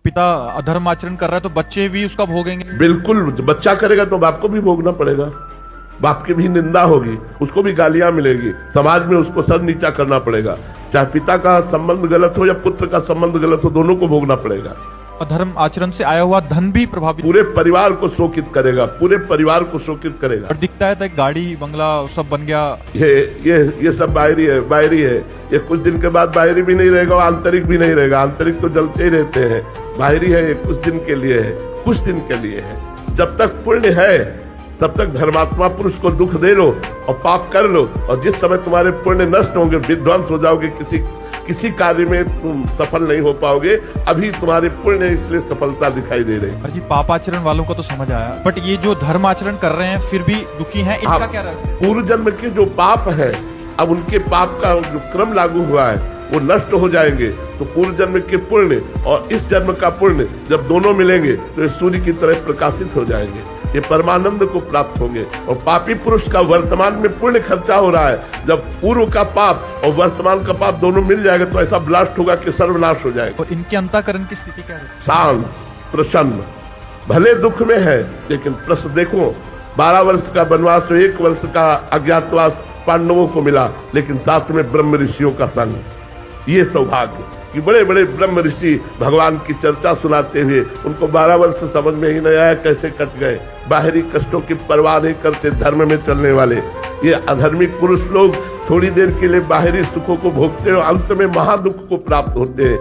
पिता अधर्म आचरण कर रहा है तो बच्चे भी उसका भोगेंगे। बिल्कुल, बच्चा करेगा तो बाप को भी भोगना पड़ेगा, बाप की भी निंदा होगी, उसको भी गालियां मिलेगी, समाज में उसको सर नीचा करना पड़ेगा। चाहे पिता का संबंध गलत हो या पुत्र का संबंध गलत हो, दोनों को भोगना पड़ेगा। अधर्म आचरण से आया हुआ धन भी प्रभावित, पूरे परिवार को शोकित करेगा, पूरे परिवार को शोकित करेगा। और दिखता है तो एक गाड़ी बंगला सब बन गया। ये सब बाहरी है, बाहरी है। ये कुछ दिन के बाद बाहरी भी नहीं रहेगा और आंतरिक भी नहीं रहेगा। आंतरिक तो जलते ही रहते हैं, बाहरी है ये कुछ दिन के लिए है, कुछ दिन के लिए है। जब तक पुण्य है तब तक धर्मात्मा पुरुष को दुख दे लो और पाप कर लो, और जिस समय तुम्हारे पुण्य नष्ट होंगे, विध्वंस हो जाओगे, किसी कार्य में तुम सफल नहीं हो पाओगे। अभी तुम्हारे पुण्य इसलिए सफलता दिखाई दे रही है। जी, पापाचरण वालों को तो समझ आया, बट ये जो धर्म आचरण कर रहे हैं फिर भी दुखी हैं, इनका क्या रहस्य? पूर्व जन्म के जो पाप है, अब उनके पाप का जो क्रम लागू हुआ है वो नष्ट हो जाएंगे। तो पूर्व जन्म के पुण्य और इस जन्म का पुण्य जब दोनों मिलेंगे तो ये सूर्य की तरह प्रकाशित हो जाएंगे, ये परमानंद को प्राप्त होंगे। और पापी पुरुष का वर्तमान में पुण्य खर्चा हो रहा है, जब पूर्व का पाप और वर्तमान का पाप दोनों मिल जाएगा तो ऐसा ब्लास्ट होगा कि सर्वनाश हो जाएगा। और इनके अंतःकरण की स्थिति क्या है? शांत, प्रसन्न, भले दुख में है लेकिन प्रश्न देखो, 12 वर्ष का वनवास, 1 वर्ष का अज्ञातवास पांडवों को मिला, लेकिन साथ में ब्रह्म ऋषियों का संग। ये सौभाग्य कि बड़े बड़े ब्रह्म ऋषि भगवान की चर्चा सुनाते हुए उनको 12 वर्ष समझ में ही नहीं आया कैसे कट गए। बाहरी कष्टों की परवाह नहीं करते धर्म में चलने वाले ये अधर्मिक पुरुष लोग थोड़ी देर के लिए बाहरी सुखों को भोगते हैं और अंत में महादुख को प्राप्त होते हैं।